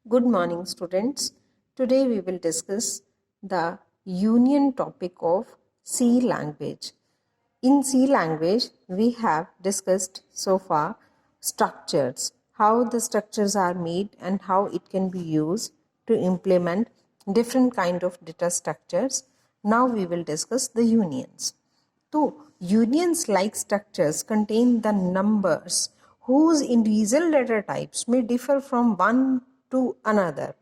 Good morning, students. Today we will discuss the union topic of C language. In C language, we have discussed so far structures, how the structures are made and how it can be used to implement different kind of data structures. Now we will discuss the unions. So, unions like structures contain the numbers whose individual data types may differ from one to another.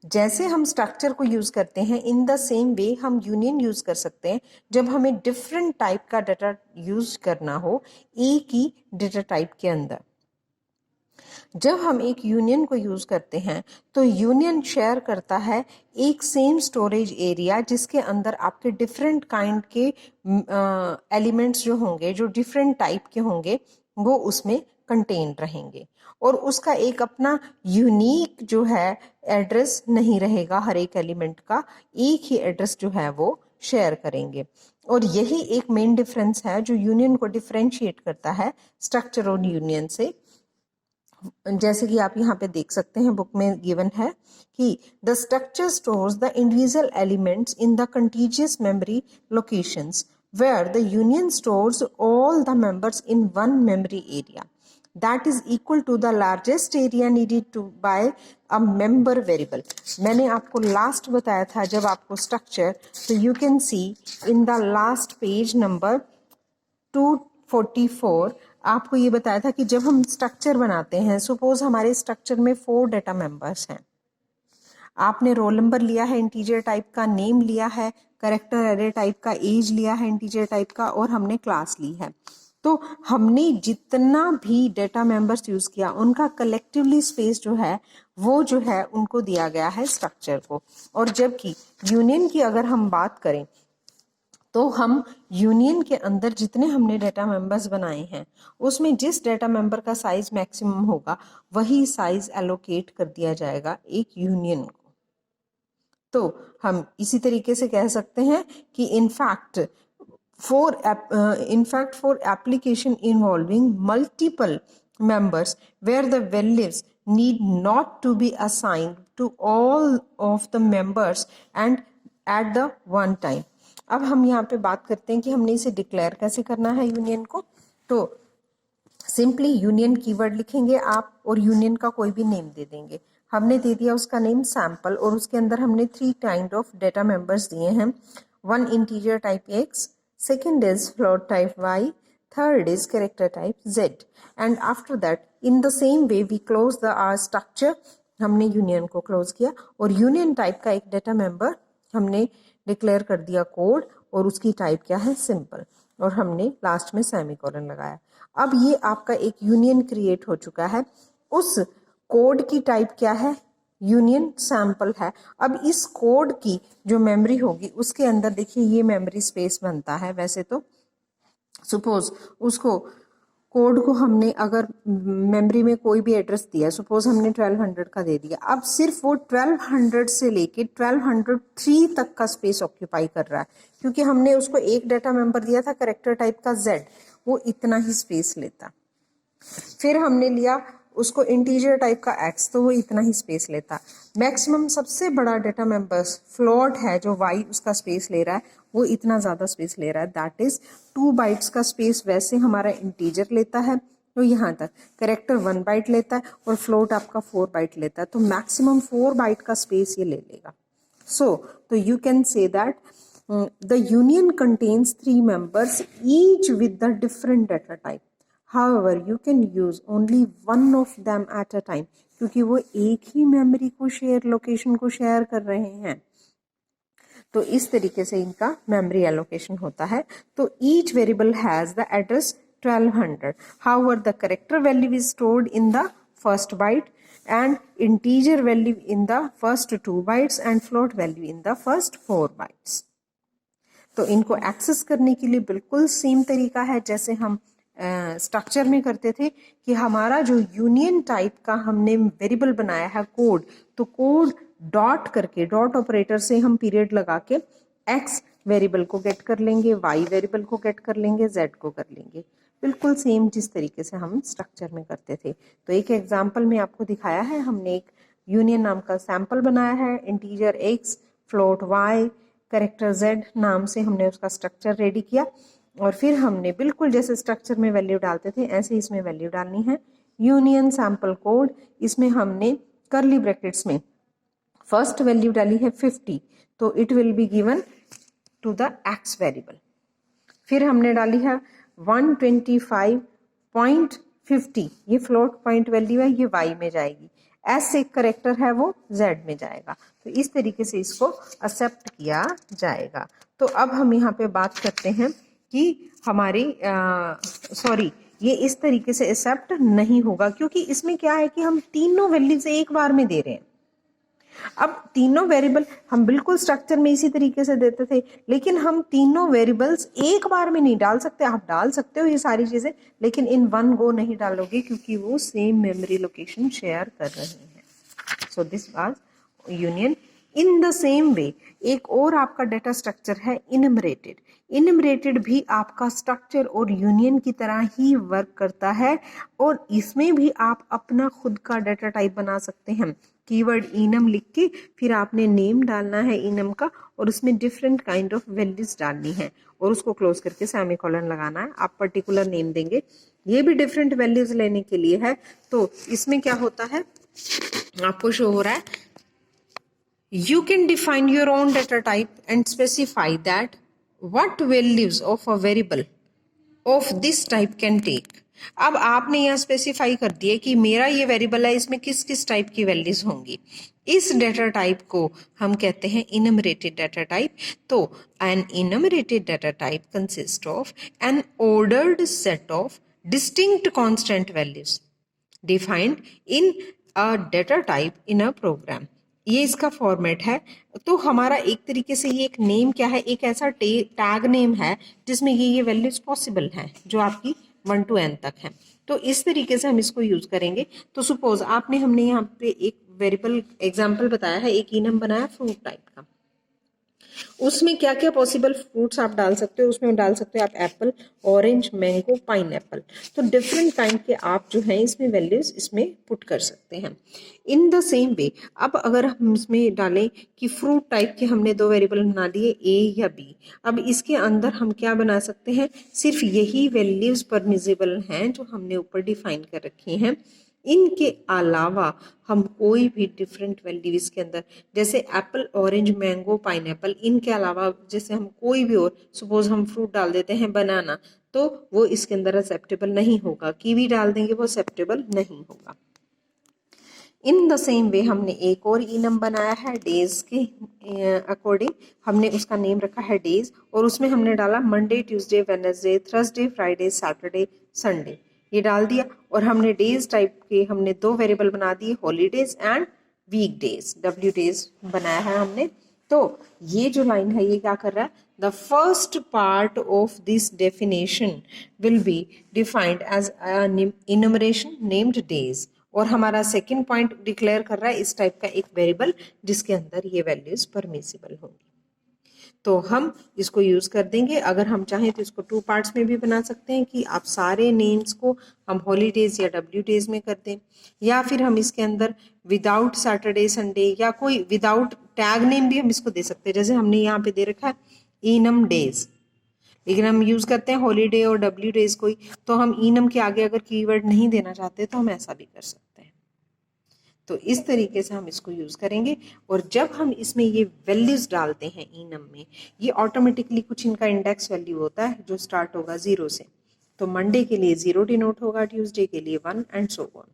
जैसे हम structure को use करते हैं in the same way हम union use कर सकते हैं जब हमें डिफरेंट टाइप का डाटा यूज करना हो एक ही डाटा टाइप के अंदर। जब हम एक यूनियन को यूज करते हैं तो यूनियन शेयर करता है एक सेम स्टोरेज एरिया जिसके अंदर आपके डिफरेंट काइंड के एलिमेंट्स जो होंगे जो डिफरेंट टाइप के होंगे वो उसमें कंटेन रहेंगे और उसका एक अपना यूनिक जो है एड्रेस नहीं रहेगा। हर एक एलिमेंट का एक ही एड्रेस जो है वो शेयर करेंगे और यही एक मेन डिफरेंस है जो यूनियन को डिफरेंशिएट करता है स्ट्रक्चर और यूनियन से। जैसे कि आप यहाँ पे देख सकते हैं बुक में गिवन है कि the structure stores the individual elements in the contiguous memory locations where the union stores all the members in one memory area that is equal to the largest area needed to by a member variable. मैंने आपको last बताया था जब आपको structure तो you can see in the last page number 244 आपको ये बताया था कि जब हम स्ट्रक्चर बनाते हैं सपोज हमारे स्ट्रक्चर में 4 डाटा मेंबर्स हैं। आपने रोल नंबर लिया है इंटीजर टाइप का, नेम लिया है, कैरेक्टर एरे टाइप का, एज लिया है इंटीजर टाइप का और हमने क्लास ली है। तो हमने जितना भी डेटा मेंबर्स यूज किया उनका कलेक्टिवली स्पेस जो है वो जो है उनको दिया गया है स्ट्रक्चर को। और जबकि यूनियन की अगर हम बात करें तो हम यूनियन के अंदर जितने हमने डेटा मेंबर्स बनाए हैं उसमें जिस डेटा मेंबर का साइज मैक्सिमम होगा वही साइज एलोकेट कर दिया जाएगा एक यूनियन को। तो हम इसी तरीके से कह सकते हैं कि in fact for application involving multiple members where the values need not to be assigned to all of the members and at the one time। अब हम यहाँ पे बात करते हैं कि हमने इसे डिक्लेयर कैसे करना है यूनियन को। तो सिंपली यूनियन कीवर्ड लिखेंगे आप और यूनियन का कोई भी नेम दे देंगे। हमने दे दिया उसका नेम सैंपल और उसके अंदर हमने 3 काइंड ऑफ डेटा मेंबर्स दिए हैं। 1 integer type x, second is float type y, third is character type z, and after that in the same way we close the structure। हमने यूनियन को close किया और यूनियन टाइप का एक data member हमने declare कर दिया code और उसकी टाइप क्या है सिंपल और हमने लास्ट में सेमीकोलन लगाया। अब ये आपका एक यूनियन क्रिएट हो चुका है। उस कोड की टाइप क्या है यूनियन सैंपल है। अब इस कोड की जो मेमोरी होगी उसके अंदर देखिए ये मेमोरी स्पेस बनता है। वैसे तो सपोज उसको कोड को हमने अगर मेमोरी में कोई भी एड्रेस दिया सपोज हमने 1200 का दे दिया, अब सिर्फ वो 1200 से लेके 1203 तक का स्पेस ऑक्यूपाई कर रहा है क्योंकि हमने उसको एक डाटा मेंबर दिया था कैरेक्टर टाइप का z, वो इतना ही स्पेस लेता। फिर हमने लिया उसको इंटीजर टाइप का x तो वो इतना ही स्पेस लेता। मैक्सिमम सबसे बड़ा डेटा मेंबर्स फ्लोट है जो y उसका स्पेस ले रहा है वो इतना ज़्यादा स्पेस ले रहा है दैट इज 2 बाइट्स का स्पेस वैसे हमारा इंटीजर लेता है तो यहाँ तक कैरेक्टर 1 बाइट लेता है और फ्लोट आपका 4 बाइट लेता है तो मैक्सिमम 4 बाइट का स्पेस ये ले लेगा। सो तो you can say that the union contains 3 members each with the different data type. However, you can use only one of them at a time क्योंकि वो एक ही मेमोरी को शेयर लोकेशन को शेयर कर रहे हैं। तो इस तरीके से इनका मेमोरी एलोकेशन होता है। तो each variable has the address 1200. However, the character value is stored in the first byte and integer value in the first 2 bytes and float value in the first 4 bytes। तो इनको access करने के लिए बिल्कुल same तरीका है जैसे हम स्ट्रक्चर में करते थे कि हमारा जो यूनियन टाइप का हमने वेरिएबल बनाया है कोड, तो कोड डॉट करके डॉट ऑपरेटर से हम पीरियड लगा के एक्स वेरिएबल को गेट कर लेंगे, वाई वेरिएबल को गेट कर लेंगे, जेड को कर लेंगे। बिल्कुल सेम जिस तरीके से हम स्ट्रक्चर में करते थे। तो एक एग्जांपल में आपको दिखाया है, हमने एक यूनियन नाम का सैंपल बनाया है, integer x, float y, character z नाम से हमने उसका स्ट्रक्चर रेडी किया और फिर हमने बिल्कुल जैसे स्ट्रक्चर में वैल्यू डालते थे ऐसे इसमें वैल्यू डालनी है। यूनियन सैंपल कोड, इसमें हमने कर्ली ब्रैकेट्स में फर्स्ट वैल्यू डाली है 50, तो it will be given to the x variable. फिर हमने डाली है 125.50, ये फ्लोट पॉइंट वैल्यू है, ये y में जाएगी। s एक करेक्टर है वो z में जाएगा। तो इस तरीके से इसको एक्सेप्ट किया जाएगा। तो अब हम यहाँ पे बात करते हैं कि हमारी सॉरी ये इस तरीके से एक्सेप्ट नहीं होगा, क्योंकि इसमें क्या है कि हम तीनों वैल्यूज एक बार में दे रहे हैं। अब तीनों वेरिएबल हम बिल्कुल स्ट्रक्चर में इसी तरीके से देते थे, लेकिन हम तीनों वेरिएबल्स एक बार में नहीं डाल सकते। आप डाल सकते हो ये सारी चीजें, लेकिन इन वन गो नहीं डालोगे क्योंकि वो सेम मेमोरी लोकेशन शेयर कर रहे हैं। So this was union. In the same way एक और आपका डेटा स्ट्रक्चर है इनमरेटेड। इनमरेटेड भी आपका स्ट्रक्चर और यूनियन की तरह ही वर्क करता है और इसमें भी आप अपना खुद का डेटा टाइप बना सकते हैं। कीवर्ड इनम लिख के फिर आपने नेम डालना है इनम का और उसमें डिफरेंट काइंड ऑफ वैल्यूज डालनी है और उसको क्लोज करके सेमीकोलन लगाना है। आप पर्टिकुलर नेम देंगे, ये भी डिफरेंट वैल्यूज लेने के लिए है। तो इसमें क्या होता है, आपको शो हो रहा है, you can define your own data type and specify that what values of a variable of this type can take। अब आपने यहाँ स्पेसिफाई कर दिया कि मेरा ये वेरिएबल है, इसमें किस किस टाइप की वैल्यूज होंगी। इस डेटा टाइप को हम कहते हैं इनमरेटेड डेटा टाइप। तो an enumerated data type consist of an ordered set of distinct constant values defined in a data type in a program. ये इसका फॉर्मेट है। तो हमारा एक तरीके से ये एक नेम क्या है, एक ऐसा टैग नेम है जिसमें ये वैल्यूज पॉसिबल हैं जो आपकी 1 to n तक है। तो इस तरीके से हम इसको यूज करेंगे। तो सपोज हमने यहाँ पे एक वेरिएबल एग्जांपल बताया है, एक इनम बनाया फ्रूट टाइप का, उसमें क्या क्या पॉसिबल फ्रूट्स आप डाल सकते हो। उसमें डाल सकते हो आप Apple, orange, mango, pine Apple. तो डिफरेंट काइंड के आप जो है इसमें वैल्यूज इसमें पुट कर सकते हैं। इन द सेम वे अब अगर हम इसमें डालें कि फ्रूट टाइप के हमने दो वेरिएबल बना दिए ए या बी, अब इसके अंदर हम क्या बना सकते हैं, सिर्फ यही वैल्यूज परमिसिबल हैं जो हमने ऊपर डिफाइन कर रखी हैं। इनके अलावा हम कोई भी डिफरेंट वैल्यू इसके अंदर, जैसे एप्पल, ऑरेंज, मैंगो, पाइनएप्पल, इनके अलावा जैसे हम कोई भी और सपोज हम फ्रूट डाल देते हैं बनाना, तो वो इसके अंदर एक्सेप्टेबल नहीं होगा। कीवी डाल देंगे वो एक्सेप्टेबल नहीं होगा। इन द सेम वे हमने एक और इनम बनाया है डेज के अकॉर्डिंग। हमने उसका नेम रखा है डेज और उसमें हमने डाला Monday, Tuesday, Wednesday, Thursday, Friday, Saturday, Sunday, ये डाल दिया। और हमने डेज टाइप के हमने दो वेरिएबल बना दिए, holidays and week days, W days बनाया है हमने। तो ये जो लाइन है ये क्या कर रहा है, the first part of this definition will be defined as enumeration named days, और हमारा सेकंड पॉइंट डिक्लेयर कर रहा है इस टाइप का एक वेरिएबल जिसके अंदर ये वैल्यूज परमिसिबल होंगी। तो हम इसको यूज कर देंगे। अगर हम चाहें तो इसको 2 पार्ट्स में भी बना सकते हैं कि आप सारे नेम्स को हम हॉलीडेज या डब्ल्यू डेज में कर दें, या फिर हम इसके अंदर विदाउट सैटरडे, संडे या कोई विदाउट टैग नेम भी हम इसको दे सकते हैं। जैसे हमने यहाँ पे दे रखा है इनम डेज, लेकिन हम यूज करते हैं हॉलीडे और डब्ल्यू डेज कोई, तो हम इनम के आगे अगर कीवर्ड नहीं देना चाहते तो हम ऐसा भी कर सकते हैं। तो इस तरीके से हम इसको यूज करेंगे। और जब हम इसमें ये वैल्यूज डालते हैं इनम में, ये ऑटोमेटिकली कुछ इनका इंडेक्स वैल्यू होता है जो स्टार्ट होगा 0 से। तो मंडे के लिए 0 डिनोट होगा, ट्यूसडे के लिए 1 एंड सो ऑन।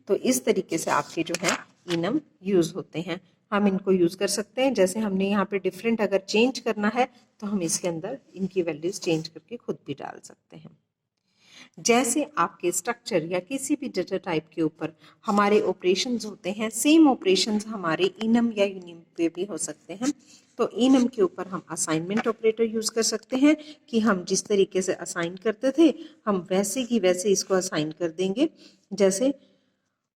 तो इस तरीके से आपके जो है इनम यूज होते हैं। हम इनको यूज कर सकते हैं। जैसे हमने यहाँ पे डिफरेंट अगर चेंज करना है तो हम इसके अंदर इनकी वैल्यूज चेंज करके खुद भी डाल सकते हैं। जैसे आपके स्ट्रक्चर या किसी भी डेटा टाइप के ऊपर हमारे ऑपरेशंस होते हैं, सेम ऑपरेशंस हमारे इनम या यूनिम पे भी हो सकते हैं। तो इनम के ऊपर हम असाइनमेंट ऑपरेटर यूज कर सकते हैं कि हम जिस तरीके से असाइन करते थे हम वैसे की वैसे इसको असाइन कर देंगे। जैसे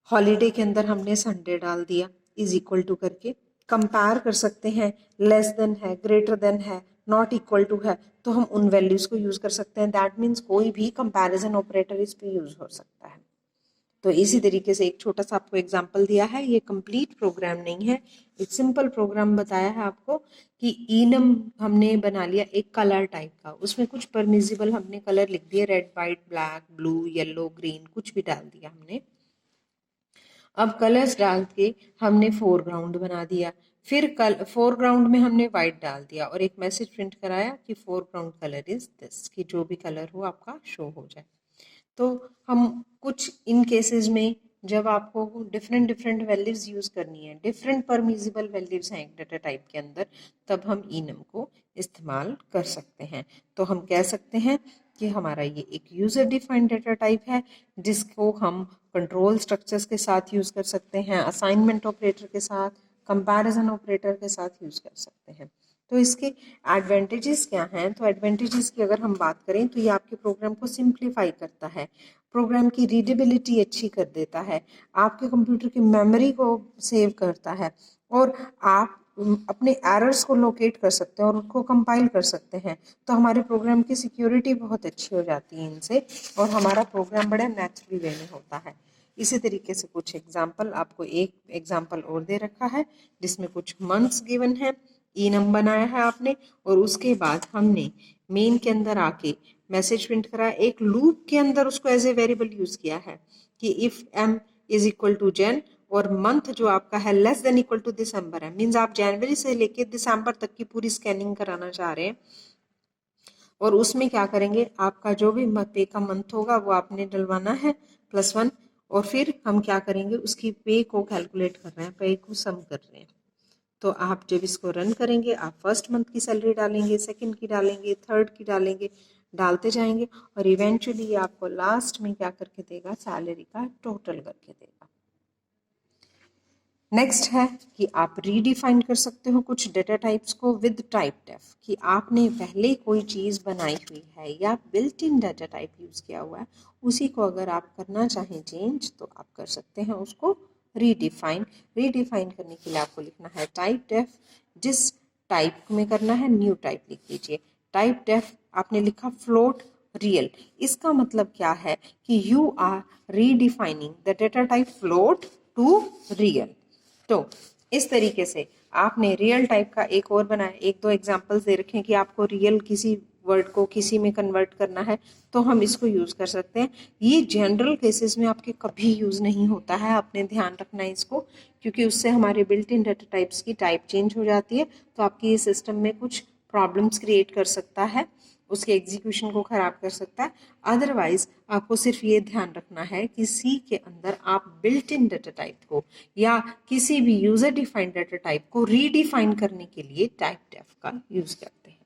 हॉलीडे के अंदर हमने संडे डाल दिया इज इक्वल टू करके, कंपेयर कर सकते हैं, लेस देन है, ग्रेटर देन है, नॉट इक्वल टू है, तो हम उन वैल्यूज को यूज कर सकते हैं। दैट मीन्स कोई भी कंपैरिजन ऑपरेटर इस पे यूज हो सकता है। तो इसी तरीके से एक छोटा सा आपको एग्जांपल दिया है, ये कंप्लीट प्रोग्राम नहीं है, एक सिंपल प्रोग्राम बताया है आपको कि इनम हमने बना लिया एक कलर टाइप का, उसमें कुछ परमिजिबल हमने कलर लिख दिए, red white black blue yellow green कुछ भी डाल दिया हमने। अब कलर्स डाल के हमने फोरग्राउंड बना दिया, फिर फोरग्राउंड में हमने वाइट डाल दिया और एक मैसेज प्रिंट कराया कि फोरग्राउंड कलर इज दिस, कि जो भी कलर हो आपका शो हो जाए। तो हम कुछ इन केसेस में जब आपको डिफरेंट डिफरेंट वैल्यूज यूज करनी है, डिफरेंट परमिजिबल वैल्यूज हैं एक डाटा टाइप के अंदर, तब हम इनम को इस्तेमाल कर सकते हैं। तो हम कह सकते हैं कि हमारा ये एक यूजर डिफाइंड डाटा टाइप है जिसको हम कंट्रोल स्ट्रक्चर्स के साथ यूज कर सकते हैं, असाइनमेंट ऑपरेटर के साथ, कंपैरिजन ऑपरेटर के साथ यूज कर सकते हैं। तो इसके एडवांटेजेस क्या हैं? तो एडवांटेजेस की अगर हम बात करें तो ये आपके प्रोग्राम को सिंप्लीफाई करता है, प्रोग्राम की रीडेबिलिटी अच्छी कर देता है, आपके कंप्यूटर की मेमोरी को सेव करता है, और आप अपने एरर्स को लोकेट कर सकते हैं और उनको कंपाइल कर सकते हैं। तो हमारे प्रोग्राम की सिक्योरिटी बहुत अच्छी हो जाती है इनसे, और हमारा प्रोग्राम बड़ा नेचुरली वे में होता है। इसी तरीके से कुछ एग्जाम्पल, आपको एक एग्जाम्पल और दे रखा है जिसमें कुछ मंथ्स गिवन है, इनम बनाया है आपने, और उसके बाद हमने मेन के अंदर आके मैसेज प्रिंट कराया, एक लूप के अंदर उसको एज ए वेरिएबल यूज किया है कि if M is equal to Jan, और मंथ जो आपका है less than equal to December है, मीन्स आप जनवरी से लेके दिसंबर तक की पूरी स्कैनिंग कराना चाह रहे हैं, और उसमें क्या करेंगे, आपका जो भी पे का मंथ होगा वो आपने डलवाना है +1, और फिर हम क्या करेंगे, उसकी पे को कैलकुलेट कर रहे हैं, पे को सम कर रहे हैं। तो आप जब इसको रन करेंगे, आप फर्स्ट मंथ की सैलरी डालेंगे, सेकंड की डालेंगे, थर्ड की डालेंगे, डालते जाएंगे, और इवेंचुअली ये आपको लास्ट में क्या करके देगा, सैलरी का टोटल करके देगा। नेक्स्ट है कि आप रीडिफाइन कर सकते हो कुछ डेटा टाइप्स को विद टाइप डेफ, कि आपने पहले कोई चीज़ बनाई हुई है या built in data type use किया हुआ है, उसी को अगर आप करना चाहें चेंज तो आप कर सकते हैं उसको रीडिफाइन। रीडिफाइन करने के लिए आपको लिखना है टाइप डेफ, जिस टाइप में करना है न्यू टाइप लिख लीजिए। टाइप डेफ आपने लिखा फ्लोट रियल, इसका मतलब क्या है कि you are redefining the data type float to real. तो इस तरीके से आपने रियल टाइप का एक और बनाया, एक दो एग्जांपल्स दे रखे हैं कि आपको रियल किसी वर्ड को किसी में कन्वर्ट करना है तो हम इसको यूज़ कर सकते हैं। ये जनरल केसेस में आपके कभी यूज़ नहीं होता है, आपने ध्यान रखना है इसको, क्योंकि उससे हमारे बिल्ट इन डाटा टाइप्स की टाइप चेंज हो जाती है, तो आपकी ये सिस्टम में कुछ प्रॉब्लम्स क्रिएट कर सकता है, उसके एग्जीक्यूशन को ख़राब कर सकता है। अदरवाइज आपको सिर्फ ये ध्यान रखना है कि सी के अंदर आप बिल्ट इन डाटा टाइप को या किसी भी यूजर डिफाइंड डाटा टाइप को रीडिफाइन करने के लिए टाइप डेफ का यूज करते हैं।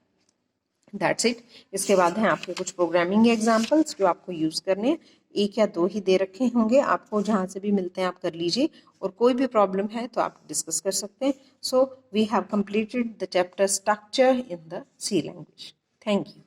That's it. इसके बाद हैं आपके कुछ प्रोग्रामिंग एग्जांपल्स जो आपको यूज करने हैं, एक या दो ही दे रखे होंगे, आपको जहां से भी मिलते हैं आप कर लीजिए, और कोई भी प्रॉब्लम है तो आप डिस्कस कर सकते हैं। So we have completed the chapter structure in the C language. Thank you.